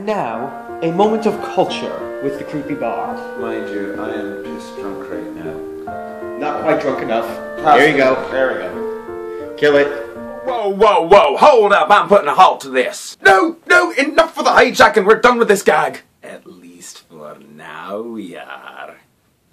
And now, a moment of culture with the creepy bard. Mind you, I am just drunk right now. Not quite drunk enough. There you go. There we go. Kill it. Whoa, whoa, whoa, hold up, I'm putting a halt to this. No, enough for the hijacking, we're done with this gag. At least for now we are.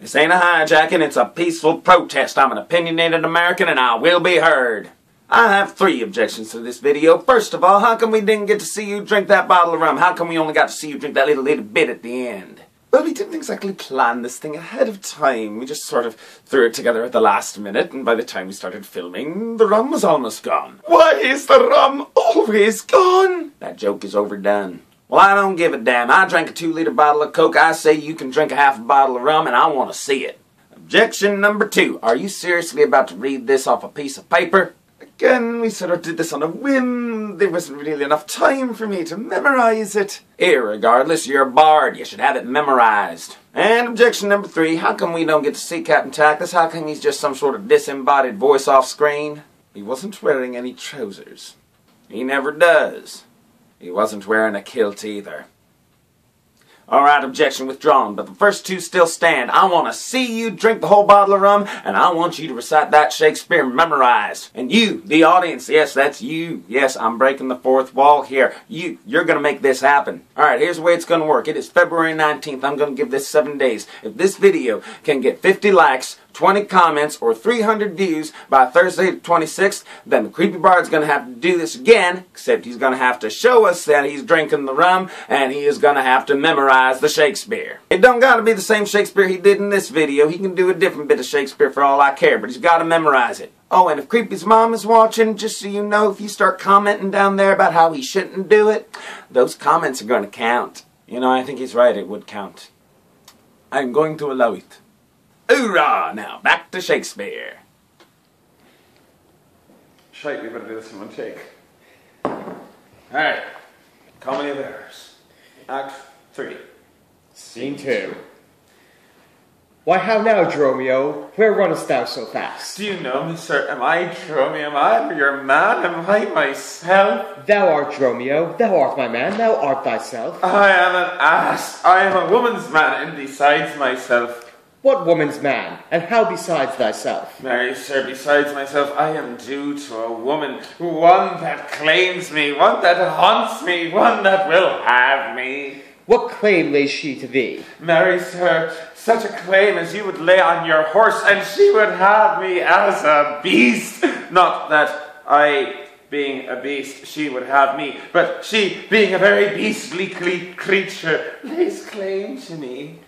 This ain't a hijacking, it's a peaceful protest. I'm an opinionated American and I will be heard. I have 3 objections to this video. First of all, how come we didn't get to see you drink that bottle of rum? How come we only got to see you drink that little bit at the end? Well, we didn't exactly plan this thing ahead of time. We just sort of threw it together at the last minute, and by the time we started filming, the rum was almost gone. Why is the rum always gone? That joke is overdone. Well, I don't give a damn. I drank a 2-liter bottle of Coke. I say you can drink a half a bottle of rum, and I want to see it. Objection number 2. Are you seriously about to read this off a piece of paper? Again, we sort of did this on a whim. There wasn't really enough time for me to memorize it. Irregardless, you're a bard. You should have it memorized. And objection number 3. How come we don't get to see Captain Tackless? How come he's just some sort of disembodied voice off screen? He wasn't wearing any trousers. He never does. He wasn't wearing a kilt either. Alright, objection withdrawn, but the first 2 still stand. I want to see you drink the whole bottle of rum, and I want you to recite that Shakespeare memorized. And you, the audience, yes, that's you. Yes, I'm breaking the 4th wall here. You're going to make this happen. Alright, here's the way it's going to work. It is February 19th. I'm going to give this 7 days. If this video can get 50 likes, 20 comments, or 300 views by Thursday the 26th, then the Creepy Bard's going to have to do this again, except he's going to have to show us that he's drinking the rum, and he is going to have to memorize the Shakespeare. It don't got to be the same Shakespeare he did in this video. He can do a different bit of Shakespeare for all I care, but he's got to memorize it. Oh, and if Creepy's mom is watching, just so you know, if you start commenting down there about how he shouldn't do it, those comments are going to count. You know, I think he's right, it would count. I'm going to allow it. Hoorah! Now, back to Shakespeare. Shite, we better do this in one take. Alright. Comedy of Errors. Act 3. Scene 2. Why, how now, Dromio? Where runnest thou so fast? Do you know me, sir? Am I Dromio? Am I your man? Am I myself? Thou art Dromio. Thou art my man. Thou art thyself. I am an ass. I am a woman's man, and besides myself. What woman's man, and how besides thyself? Marry, sir, besides myself, I am due to a woman, one that claims me, one that haunts me, one that will have me. What claim lays she to thee? Marry, sir, such a claim as you would lay on your horse, and she would have me as a beast. Not that I, being a beast, she would have me, but she, being a very beastly creature, lays claim to me.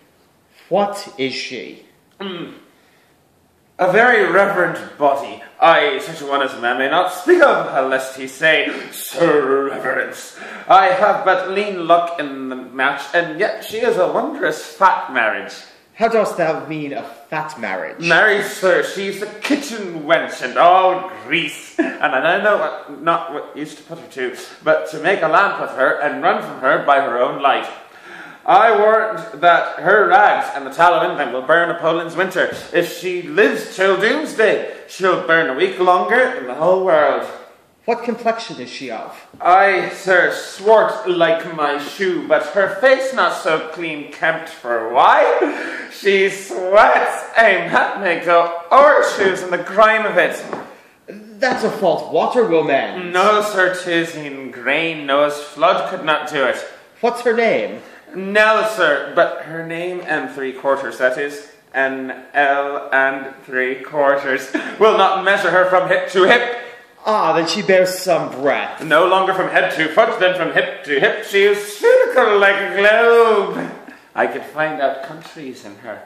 What is she? A very reverend body. I, such a one as a man may not speak of, lest he say, Sir Reverence. I have but lean luck in the match, and yet she is a wondrous fat marriage. How dost thou mean a fat marriage? Marry, sir, she's a kitchen wench, and all grease. And I know not what used to put her to, but to make a lamp of her, and run from her by her own light. I warrant that her rags and the tallow in them will burn a Poland's winter. If she lives till doomsday, she'll burn a week longer than the whole world. What complexion is she of? Aye, sir, swart like my shoe, but her face not so clean kempt for why? She sweats, that may go o'ershoes in the grime of it. That's a fault water will mend. No, sir, 'tis in grain, no, as flood could not do it. What's her name? No, sir, but her name and 3/4, that is, N-L and 3/4, will not measure her from hip to hip. Ah, then she bears some breath. No longer from head to foot, then from hip to hip. She is spherical like a globe. I could find out countries in her.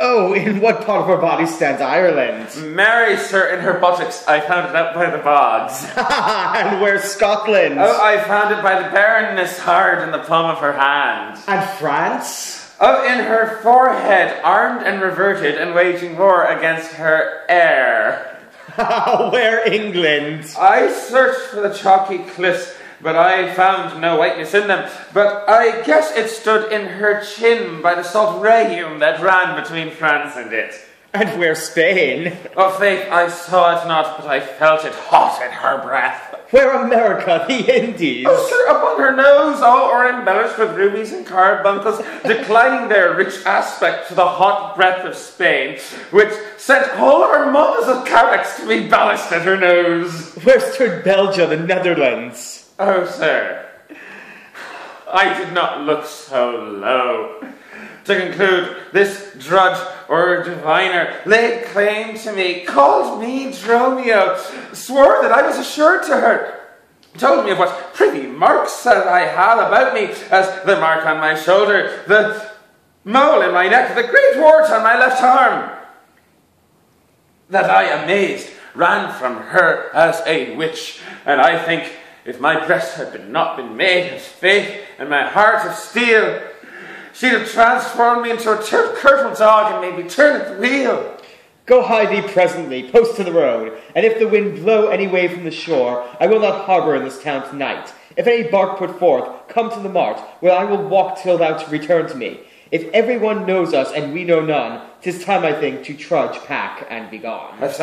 Oh, in what part of her body stands Ireland? Marry, sir, in her buttocks. I found it out by the bogs. And where's Scotland? Oh, I found it by the barrenness hard in the palm of her hand. And France? Oh, in her forehead, armed and reverted and waging war against her heir. Where England? I searched for the chalky cliffs, but I found no whiteness in them. But I guess it stood in her chin by the salt rayum that ran between France and it. And where Spain? Oh, faith, I saw it not, but I felt it hot in her breath. Where America, the Indies? Oh, sir, upon her nose, all are embellished with rubies and carbuncles, declining their rich aspect to the hot breath of Spain, which sent all her mothers of carracks to be ballashed at her nose. Where stood Belgium, the Netherlands? Oh, sir, I did not look so low. To conclude, this drudge or diviner laid claim to me, called me Dromio, swore that I was assured to her, told me of what privy marks that I had about me, as the mark on my shoulder, the mole in my neck, the great wart on my left arm, that I, amazed, ran from her as a witch, and I think if my breast had not been made of faith and my heart of steel, she'd have transformed me into a curtal dog and made me turn at the wheel. Go hide thee presently, post to the road, and if the wind blow any way from the shore, I will not harbour in this town tonight. If any bark put forth, come to the mart, where I will walk till thou return to me. If every one knows us and we know none, 'tis time, I think, to trudge, pack, and be gone. As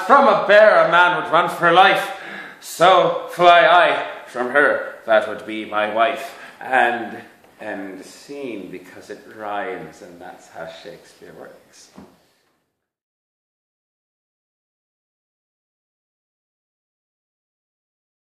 from a bear a man would run for life, so fly I from her that would be my wife. And end scene, because it rhymes, and that's how Shakespeare works.